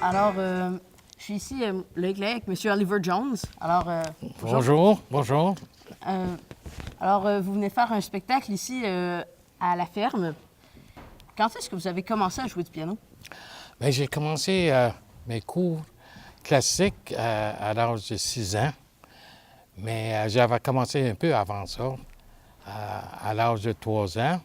Alors, je suis ici, Loïc Lay, avec M. Oliver Jones. Alors, bonjour. Bonjour. Vous venez faire un spectacle ici à la ferme. Quand est-ce que vous avez commencé à jouer du piano? Bien, j'ai commencé mes cours classiques à l'âge de 6 ans, mais j'avais commencé un peu avant ça, à l'âge de 3 ans.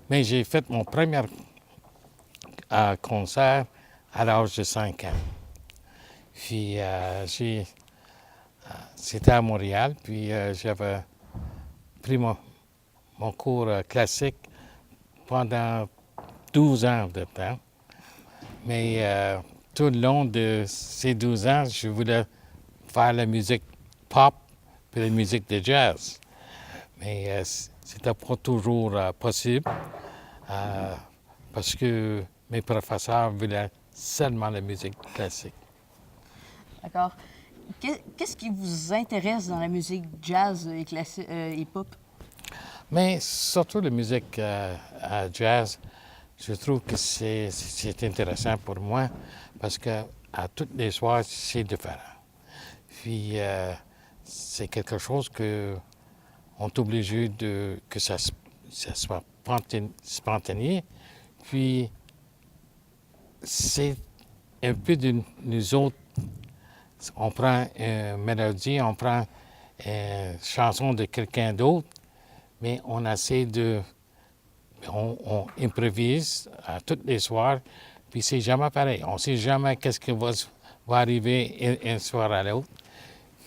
Mais j'ai fait mon premier concert à l'âge de 5 ans. Puis c'était à Montréal, puis j'avais pris mon cours classique pendant 12 ans de temps. Mais tout le long de ces 12 ans, je voulais faire la musique pop puis la musique de jazz. Mais c'était pas toujours possible parce que mes professeurs voulaient seulement la musique classique. D'accord. Qu'est-ce qui vous intéresse dans la musique jazz et pop? Mais surtout la musique jazz, je trouve que c'est intéressant pour moi parce que à toutes les soirs, c'est différent. Puis c'est quelque chose que on est obligé que ça soit spontané. Puis c'est un peu de nous autres. On prend une mélodie, on prend une chanson de quelqu'un d'autre, mais on essaie on improvise à tous les soirs, puis c'est jamais pareil. On ne sait jamais qu'est-ce qui va arriver un soir à l'autre.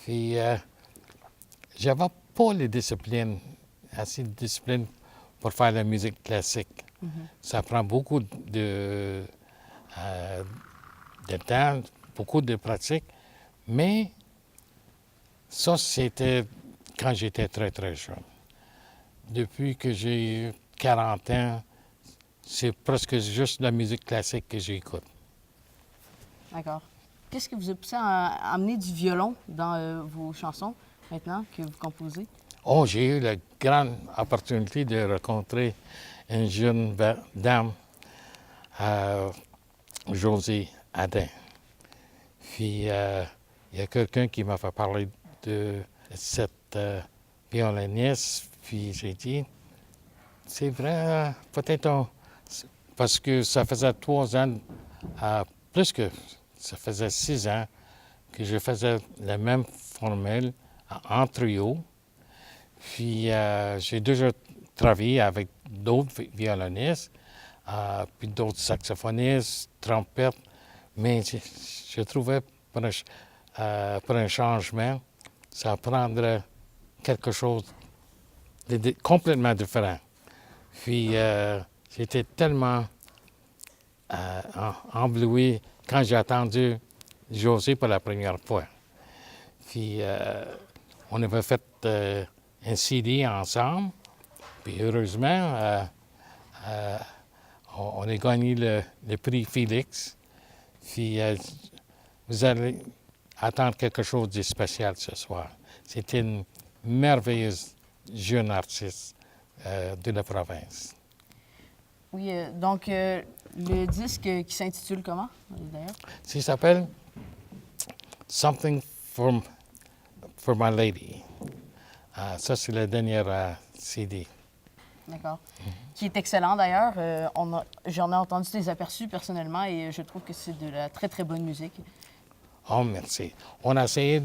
Puis j'avais pas les disciplines, assez de discipline pour faire la musique classique. Mm-hmm. Ça prend beaucoup de temps, beaucoup de pratique, mais ça, c'était quand j'étais très, très jeune. Depuis que j'ai 40 ans, c'est presque juste la musique classique que j'écoute. D'accord. Qu'est-ce qui vous a poussé à amener du violon dans vos chansons maintenant que vous composez? Oh, j'ai eu la grande opportunité de rencontrer une jeune dame, Josée Adin. Puis, il y a quelqu'un qui m'a fait parler de cette violoniste, puis j'ai dit, c'est vrai, peut-être parce que ça faisait 3 ans, plus que ça faisait 6 ans que je faisais la même formule en trio. Puis j'ai déjà travaillé avec d'autres violonistes, puis d'autres saxophonistes, trompettes, mais je trouvais pour un changement, ça prendrait quelque chose de complètement différent. Puis j'étais tellement embloui quand j'ai entendu Josée pour la première fois. Puis on avait fait un CD ensemble, puis heureusement, on a gagné le prix Félix. Puis vous allez attendre quelque chose de spécial ce soir. C'était une merveilleuse jeune artiste de la province. Oui, donc le disque qui s'intitule comment, d'ailleurs? Ça s'appelle Something for My Lady. Ça, c'est le dernier CD. D'accord. Qui est excellent, d'ailleurs. J'en ai entendu des aperçus personnellement et je trouve que c'est de la très, très bonne musique. Oh, merci. On a essayé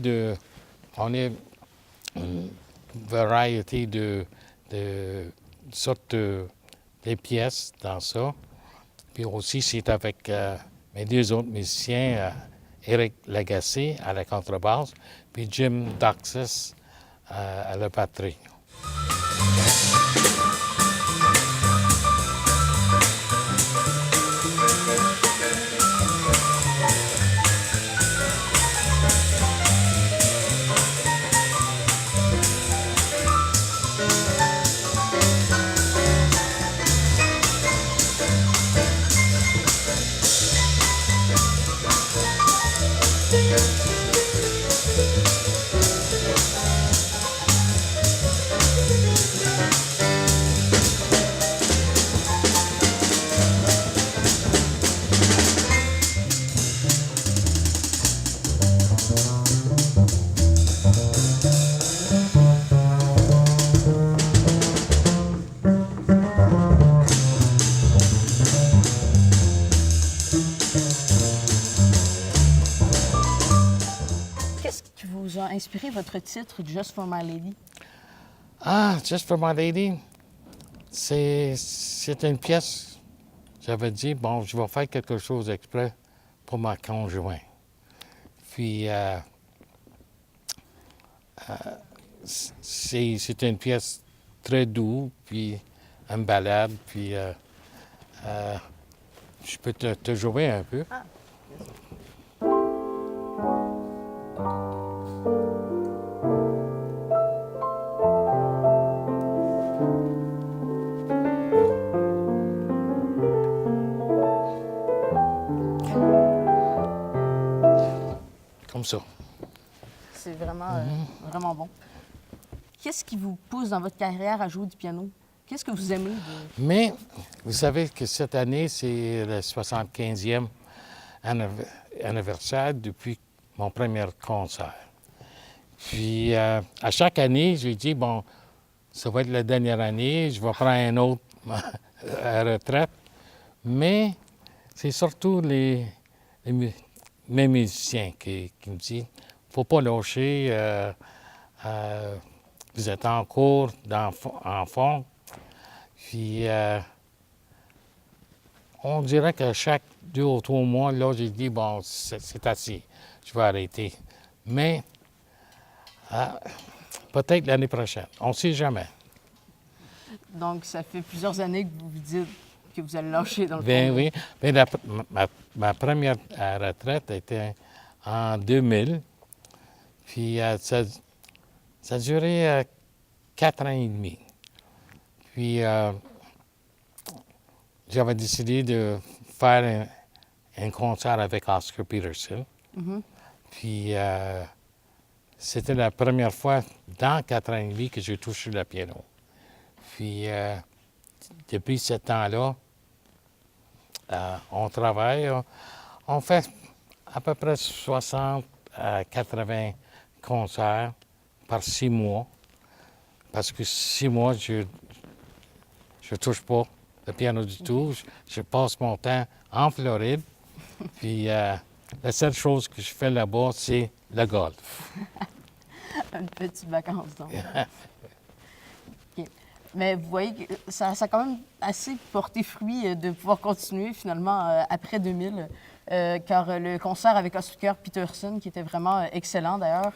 on est une variété de sortes de pièces dans ça. Puis aussi, c'est avec mes 2 autres musiciens, Éric Lagacé à la contrebasse, puis Jim Doxis à la batterie. inspiré votre titre Just for My Lady? Ah, Just for My Lady, c'est une pièce. J'avais dit, bon, je vais faire quelque chose exprès pour ma conjointe. Puis, c'est une pièce très douce, puis une balade, puis je peux te jouer un peu. Ah. Comme ça. C'est vraiment, vraiment bon. Qu'est-ce qui vous pousse dans votre carrière à jouer du piano? Qu'est-ce que vous aimez de... Mais vous savez que cette année, c'est le 75e anniversaire depuis mon premier concert. Puis à chaque année, j'ai dit, bon, ça va être la dernière année, je vais prendre un autre à retraite. Mais c'est surtout mes musiciens qui me disent, faut pas lâcher, vous êtes en cours, en fond. Puis on dirait que chaque 2 ou 3 mois, là, j'ai dit, bon, c'est assez, je vais arrêter. Mais peut-être l'année prochaine, on ne sait jamais. Donc, ça fait plusieurs années que vous vous dites que vous allez lâcher dans le Ben fond. oui. Ben, ma première retraite était en 2000. Puis ça a duré 4 ans et demi. Puis j'avais décidé de faire un concert avec Oscar Peterson. Mhm. Puis c'était la première fois dans 4 ans et demi que j'ai touché le piano. Puis depuis ce temps-là, on travaille, on fait à peu près 60 à 80 concerts par 6 mois. Parce que 6 mois, je touche pas le piano du tout. Je passe mon temps en Floride. Puis la seule chose que je fais là-bas, c'est le golf. Une petite vacance, donc. OK. Mais vous voyez que ça a quand même assez porté fruit de pouvoir continuer finalement après 2000, car le concert avec Oscar Peterson, qui était vraiment excellent d'ailleurs.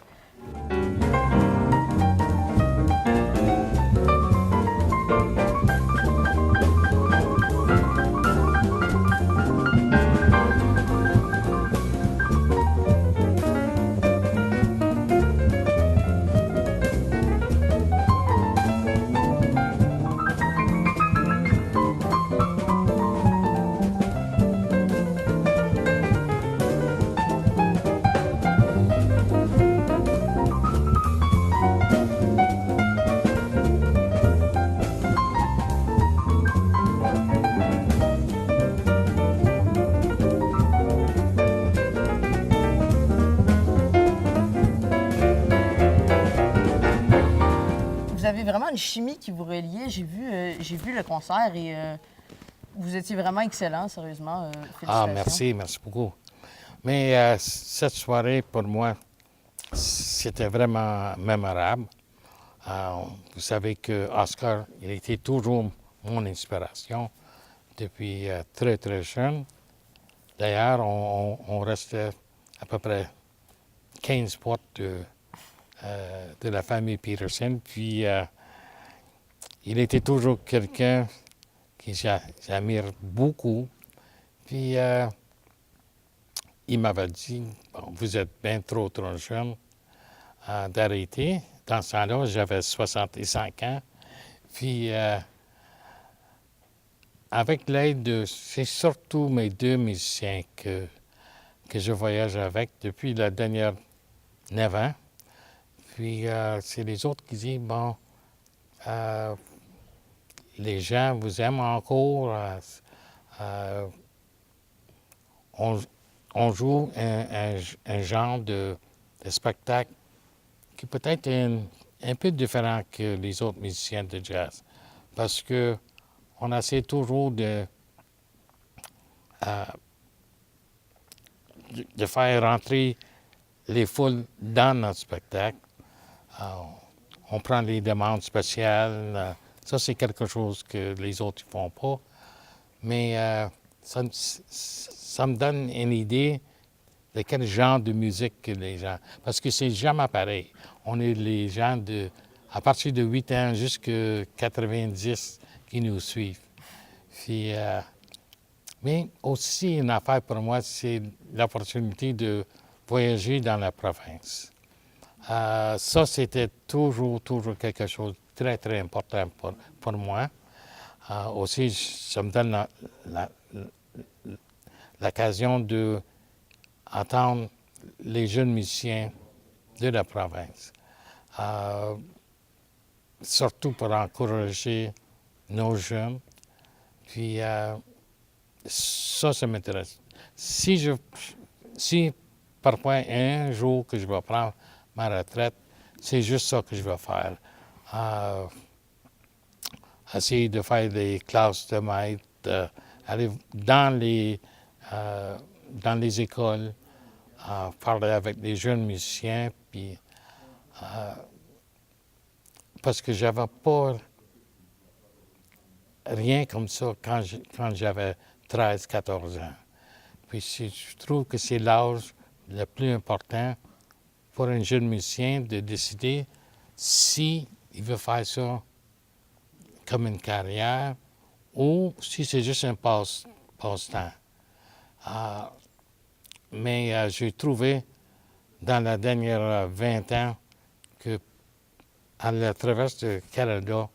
Vous avez vraiment une chimie qui vous reliait. J'ai vu le concert et vous étiez vraiment excellent, sérieusement. Ah, Félicitations. merci beaucoup. Mais cette soirée, pour moi, c'était vraiment mémorable. Vous savez que Oscar, il était toujours mon inspiration depuis très, très jeune. D'ailleurs, on restait à peu près 15 potes de la famille Peterson. Puis, il était toujours quelqu'un que j'admire beaucoup. Puis, il m'avait dit, bon, vous êtes bien trop jeune d'arrêter. Dans ce temps-là, j'avais 65 ans. Puis, avec l'aide c'est surtout mes 2 musiciens que je voyage avec depuis la dernière 9 ans. Puis, c'est les autres qui disent, bon, les gens vous aiment encore. On joue un genre de spectacle qui peut être un peu différent que les autres musiciens de jazz. Parce que on essaie toujours de faire rentrer les foules dans notre spectacle. On prend les demandes spéciales. Ça, c'est quelque chose que les autres ne font pas. Mais ça me donne une idée de quel genre de musique que les gens... Parce que c'est jamais pareil. On est les gens à partir de 8 ans jusqu'à 90 qui nous suivent. Puis, mais aussi, une affaire pour moi, c'est l'opportunité de voyager dans la province. Ça, c'était toujours quelque chose de très, très important pour moi. Aussi, ça me donne l'occasion d'entendre les jeunes musiciens de la province. Surtout pour encourager nos jeunes. Puis, ça m'intéresse. Si parfois un jour que je vais prendre ma retraite, c'est juste ça que je vais faire. Essayer de faire des classes de maître, aller dans les écoles, parler avec les jeunes musiciens, puis parce que j'avais pas rien comme ça quand j'avais 13, 14 ans. Puis je trouve que c'est l'âge le plus important pour un jeune musicien de décider s'il veut faire ça comme une carrière ou si c'est juste un passe-temps. Mais j'ai trouvé dans la dernière 20 ans que à la travers du Canada,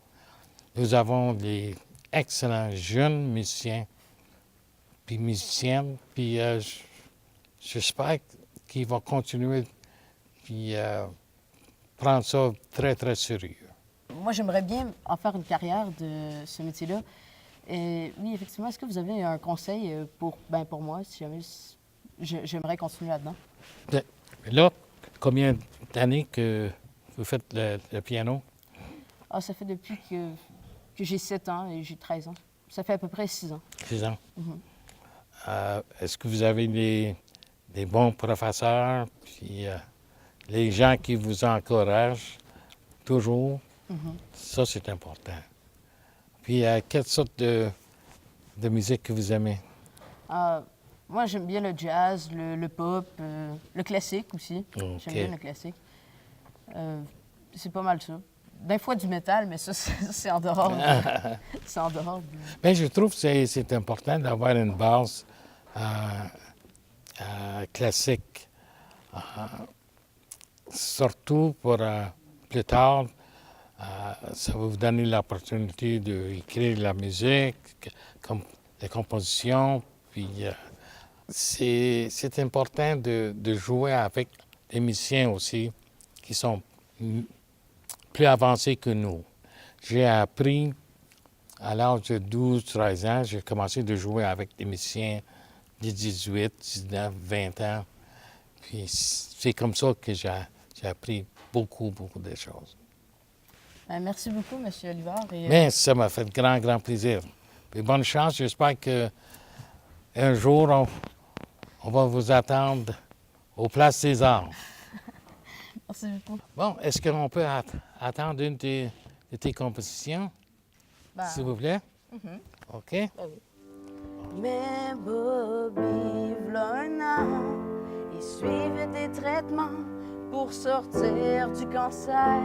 nous avons des excellents jeunes musiciens puis musiciennes, puis j'espère qu'ils vont continuer puis prendre ça très, très sérieux. Moi, j'aimerais bien en faire une carrière de ce métier-là. Et oui, effectivement, est-ce que vous avez un conseil pour moi, si jamais j'aimerais continuer là-dedans? Là, combien d'années que vous faites le piano? Ça fait depuis que j'ai 7 ans et j'ai 13 ans. Ça fait à peu près 6 ans. 6 ans. Mm-hmm. Est-ce que vous avez des bons professeurs, puis les gens qui vous encouragent toujours? Mm-hmm. Ça, c'est important. Puis, quelle sorte de musique que vous aimez? Moi, j'aime bien le jazz, le pop, le classique aussi. Okay. J'aime bien le classique. C'est pas mal ça. Des fois du métal, mais ça, c'est en dehors. C'est en dehors. Bien, je trouve que c'est important d'avoir une base classique. Surtout pour plus tard, ça va vous donner l'opportunité d'écrire la musique, les compositions. Puis c'est important de jouer avec des musiciens aussi qui sont plus avancés que nous. J'ai appris à l'âge de 12-13 ans, j'ai commencé de jouer avec des musiciens de 18, 19, 20 ans. Puis c'est comme ça que j'ai appris beaucoup de choses. Merci beaucoup, M. Olivard. Mais ça m'a fait grand plaisir. Puis bonne chance. J'espère qu'un jour, on va vous attendre aux Places des Arts. Merci beaucoup. Bon, est-ce qu'on peut attendre une de tes compositions, s'il vous plaît? Mm-hmm. OK? Oui. Mais Bobby, v'là un an, il suivait des traitements pour sortir du cancer.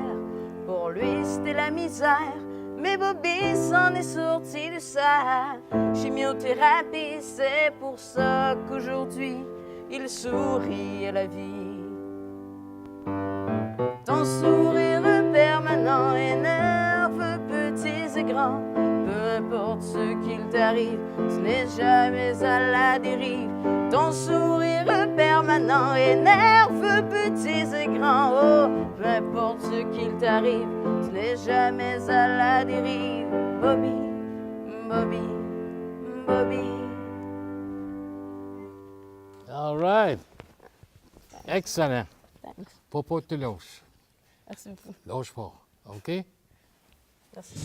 Pour lui, c'était la misère, mais Bobby s'en est sorti de sa chimiothérapie. C'est pour ça qu'aujourd'hui, il sourit à la vie. Ton sourire permanent énerve petits et grands. Peu importe ce qu'il t'arrive, tu n'es jamais à la dérive. Ton sourire permanent énerve petits et grands. Oh, peu importe ce qu'il t'arrive, tu n'es jamais à la dérive. Bobby, Bobby, Bobby. All right. Excellent. Thanks. Pas te lâche. Merci beaucoup. Lâche pas. OK? Merci.